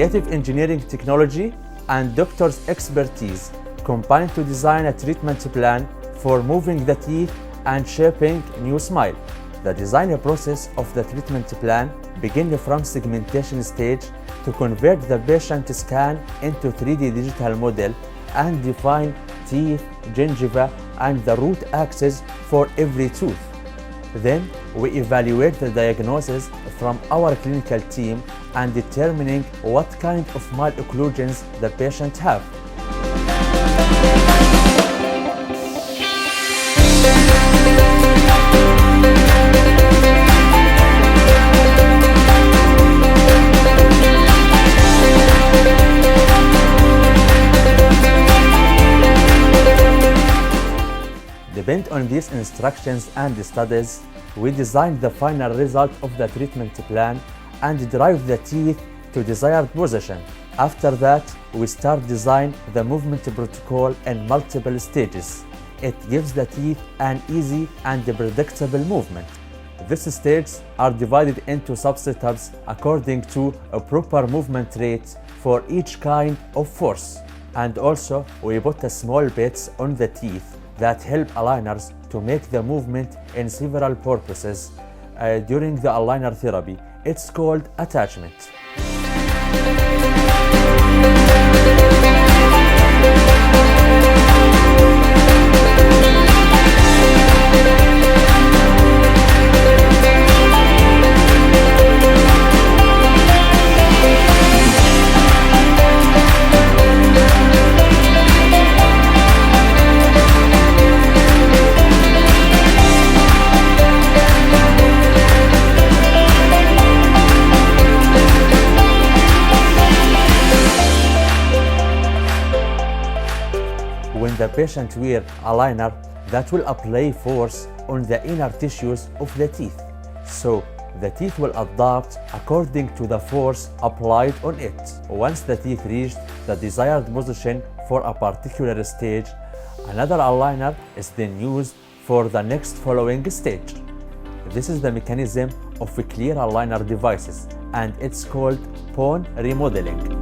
creative engineering technology and doctor's expertise combine to design a treatment plan for moving the teeth and shaping new smile. The design process of the treatment plan begins from segmentation stage to convert the patient scan into 3D digital model and define teeth, gingiva, and the root axis for every tooth. Then we evaluate the diagnosis from our clinical team and determining what kind of malocclusions the patient have. Depending on these instructions and studies, we design the final result of the treatment plan and drive the teeth to desired position. After that, we start design the movement protocol in multiple stages. It gives the teeth an easy and predictable movement. These stages are divided into substeps according to a proper movement rate for each kind of force. And also, we put small bits on the teeth that help aligners to make the movement in several purposes during the aligner therapy. It's called attachment. When the patient wears a liner, that will apply force on the inner tissues of the teeth. So the teeth will adapt according to the force applied on it. Once the teeth reach the desired position for a particular stage, another aligner is then used for the next following stage. This is the mechanism of clear aligner devices, and it's called bone remodeling.